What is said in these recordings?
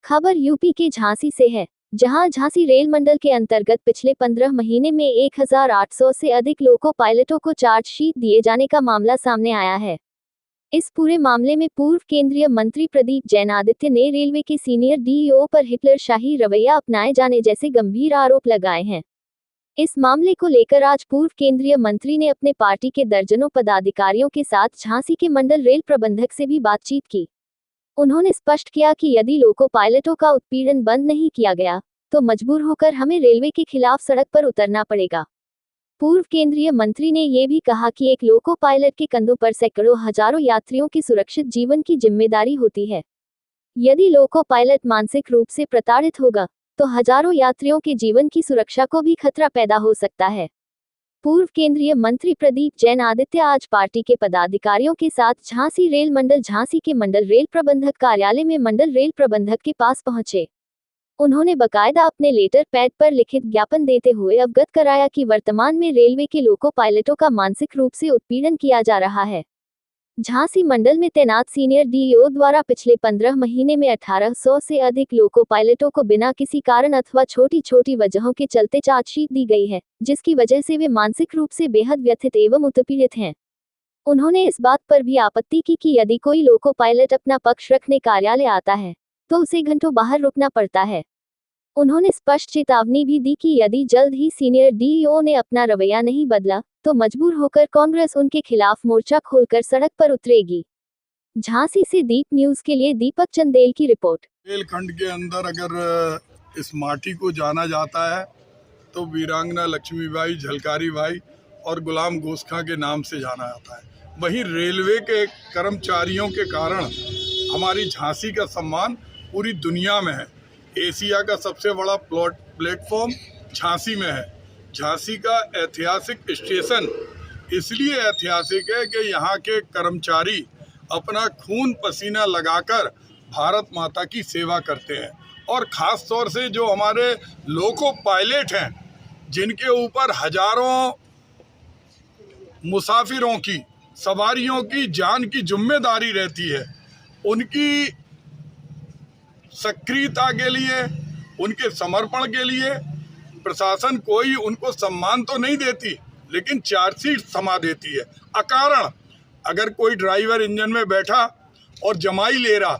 खबर यूपी के झांसी से है, जहां झांसी रेल मंडल के अंतर्गत पिछले 15 महीने में 1800 से अधिक लोको पायलटों को चार्जशीट दिए जाने का मामला सामने आया है। इस पूरे मामले में पूर्व केंद्रीय मंत्री प्रदीप जैन आदित्य ने रेलवे के सीनियर डीईओ पर हिटलरशाही रवैया अपनाए जाने जैसे गंभीर आरोप लगाए हैं। इस मामले को लेकर आज पूर्व केंद्रीय मंत्री ने अपने पार्टी के दर्जनों पदाधिकारियों के साथ झांसी के मंडल रेल प्रबंधक से भी बातचीत की। उन्होंने स्पष्ट किया कि यदि लोको पायलटों का उत्पीड़न बंद नहीं किया गया, तो मजबूर होकर हमें रेलवे के खिलाफ सड़क पर उतरना पड़ेगा। पूर्व केंद्रीय मंत्री ने ये भी कहा कि एक लोको पायलट के कंधों पर सैकड़ों हजारों यात्रियों के सुरक्षित जीवन की जिम्मेदारी होती है। यदि लोको पायलट मानसिक रूप से प्रताड़ित होगा, तो हजारों यात्रियों के जीवन की सुरक्षा को भी खतरा पैदा हो सकता है। पूर्व केंद्रीय मंत्री प्रदीप जैन आदित्य आज पार्टी के पदाधिकारियों के साथ झांसी रेल मंडल झांसी के मंडल रेल प्रबंधक कार्यालय में मंडल रेल प्रबंधक के पास पहुंचे। उन्होंने बकायदा अपने लेटर पैड पर लिखित ज्ञापन देते हुए अवगत कराया कि वर्तमान में रेलवे के लोको पायलटों का मानसिक रूप से उत्पीड़न किया जा रहा है। झांसी मंडल में तैनात सीनियर डीईओ द्वारा पिछले 15 महीने में 1800 से अधिक लोको पायलटों को बिना किसी कारण अथवा छोटी छोटी वजहों के चलते चार्जशीट दी गई है, जिसकी वजह से वे मानसिक रूप से बेहद व्यथित एवं उत्पीड़ित हैं। उन्होंने इस बात पर भी आपत्ति की कि यदि कोई लोको पायलट अपना पक्ष रखने कार्यालय आता है, तो उसे घंटों बाहर रुकना पड़ता है। उन्होंने स्पष्ट चेतावनी भी दी कि यदि जल्द ही सीनियर डीईओ ने अपना रवैया नहीं बदला, तो मजबूर होकर कांग्रेस उनके खिलाफ मोर्चा खोलकर सड़क पर उतरेगी। झांसी से दीप न्यूज के लिए दीपक चंदेल की रिपोर्ट। रेलखंड के अंदर अगर इस माटी को जाना जाता है तो वीरांगना लक्ष्मीबाई, झलकारी बाई और गुलाम गोस्खा के नाम से जाना जाता है। वहीं रेलवे के कर्मचारियों के कारण हमारी झांसी का सम्मान पूरी दुनिया में है। एशिया का सबसे बड़ा प्लेटफॉर्म झांसी में है। झांसी का ऐतिहासिक स्टेशन इसलिए ऐतिहासिक है कि यहाँ के कर्मचारी अपना खून पसीना लगाकर भारत माता की सेवा करते हैं, और ख़ास तौर से जो हमारे लोको पायलट हैं, जिनके ऊपर हजारों मुसाफिरों की, सवारियों की जान की जिम्मेदारी रहती है, उनकी सक्रियता के लिए, उनके समर्पण के लिए प्रशासन कोई उनको सम्मान तो नहीं देती, लेकिन चार्जशीट थमा देती है अकारण। अगर कोई ड्राइवर इंजन में बैठा और जमाई ले रहा,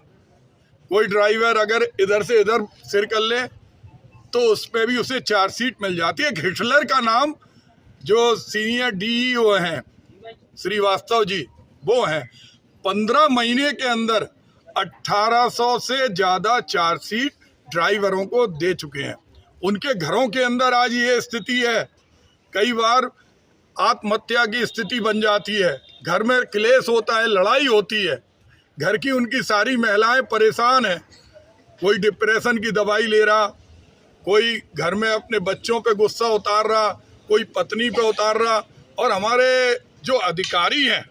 कोई ड्राइवर अगर इधर से इधर सिर कर ले, तो उस पर भी उसे चार्जशीट मिल जाती है। हिटलर का नाम जो सीनियर डीईओ हैं श्रीवास्तव जी, वो हैं। 15 महीने के अंदर 1800 से ज़्यादा चार्जशीट ड्राइवरों को दे चुके हैं। उनके घरों के अंदर आज ये स्थिति है, कई बार आत्महत्या की स्थिति बन जाती है, घर में क्लेश होता है, लड़ाई होती है, घर की उनकी सारी महिलाएं परेशान हैं। कोई डिप्रेशन की दवाई ले रहा, कोई घर में अपने बच्चों पे गुस्सा उतार रहा, कोई पत्नी पे उतार रहा। और हमारे जो अधिकारी हैं,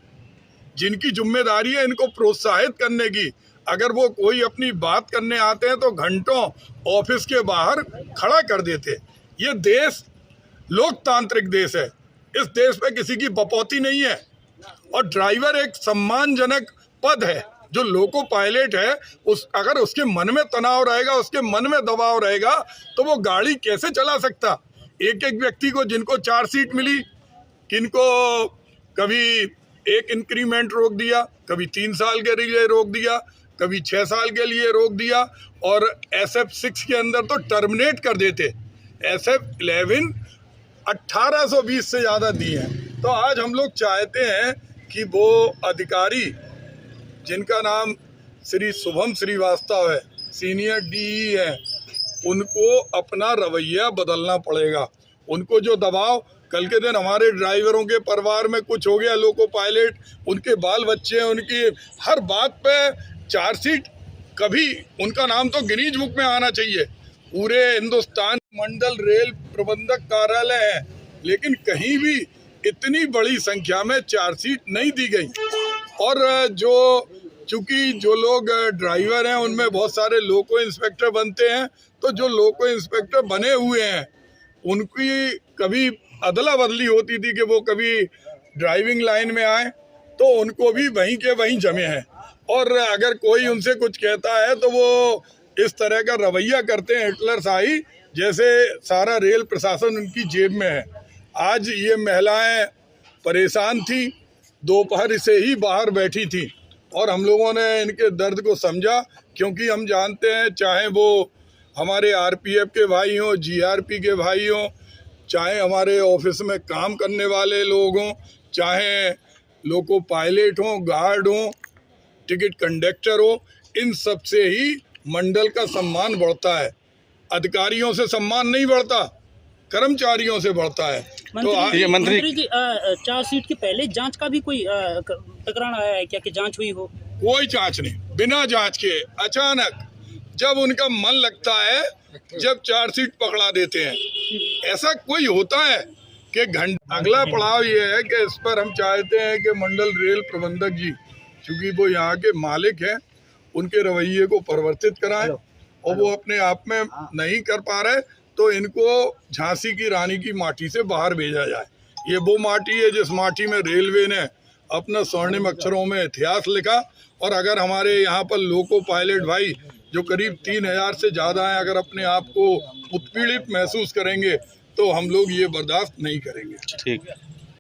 जिनकी जिम्मेदारी है इनको प्रोत्साहित करने की, अगर वो कोई अपनी बात करने आते हैं तो घंटों ऑफिस के बाहर खड़ा कर देते। ये देश लोकतांत्रिक देश है, इस देश में किसी की बपौती नहीं है, और ड्राइवर एक सम्मानजनक पद है। जो लोको पायलट है, अगर उसके मन में तनाव रहेगा, उसके मन में दबाव रहेगा, तो वो गाड़ी कैसे चला सकता। एक एक व्यक्ति को, जिनको चार्जशीट मिली, किनको कभी एक इंक्रीमेंट रोक दिया, कभी 3 साल के लिए रोक दिया, कभी 6 साल के लिए रोक दिया, और SF6 के अंदर तो टर्मिनेट कर देते। SF11 1820 से ज़्यादा दिए हैं। तो आज हम लोग चाहते हैं कि वो अधिकारी, जिनका नाम श्री शुभम श्रीवास्तव है, सीनियर डीई है, उनको अपना रवैया बदलना पड़ेगा। उनको जो दबाव, कल के दिन हमारे ड्राइवरों के परिवार में कुछ हो गया, लोको पायलट, उनके बाल बच्चे हैं, उनकी हर बात पे चार्जशीट, कभी उनका नाम तो गिनीज बुक में आना चाहिए। पूरे हिंदुस्तान मंडल रेल प्रबंधक कार्यालय है, लेकिन कहीं भी इतनी बड़ी संख्या में चार्जशीट नहीं दी गई। और चूँकि जो लोग ड्राइवर हैं, उनमें बहुत सारे लोको इंस्पेक्टर बनते हैं, तो जो लोको इंस्पेक्टर बने हुए हैं, उनकी कभी अदला बदली होती थी कि वो कभी ड्राइविंग लाइन में आए, तो उनको भी वहीं के वहीं जमे हैं। और अगर कोई उनसे कुछ कहता है तो वो इस तरह का रवैया करते हैं हिटलर शाही, जैसे सारा रेल प्रशासन उनकी जेब में है। आज ये महिलाएं परेशान थी, दोपहर से ही बाहर बैठी थी और हम लोगों ने इनके दर्द को समझा, क्योंकि हम जानते हैं चाहे वो हमारे आरपीएफ के भाई हों, जीआरपी के भाई हों, चाहे हमारे ऑफिस में काम करने वाले लोग हों, चाहे लोको पायलट हों, गार्ड हों, टिकट कंडक्टर हो, इन सब से ही मंडल का सम्मान बढ़ता है। अधिकारियों से सम्मान नहीं बढ़ता, कर्मचारियों से बढ़ता है। मंत्री जी, चार्जशीट के पहले जांच का भी कोई प्रकरण आया है क्या कि जांच हुई हो? कोई जांच नहीं, बिना जांच के अचानक जब उनका मन लगता है जब चार्जशीट पकड़ा देते हैं। ऐसा कोई होता है कि अगला पड़ाव ये है कि इस पर हम चाहते हैं कि मंडल रेल प्रबंधक जी, क्योंकि वो यहाँ के मालिक हैं, उनके रवैये को परिवर्तित कराएं, और वो अपने आप में नहीं कर पा रहे तो इनको झांसी की रानी की माटी से बाहर भेजा जाए। ये वो माटी है जिस माटी में रेलवे ने अपना स्वर्णिम अक्षरों में इतिहास लिखा, और अगर हमारे यहाँ पर लोको पायलट भाई जो करीब 3000 से ज़्यादा हैं, अगर अपने आप को उत्पीड़ित महसूस करेंगे तो हम लोग ये बर्दाश्त नहीं करेंगे। ठीक है।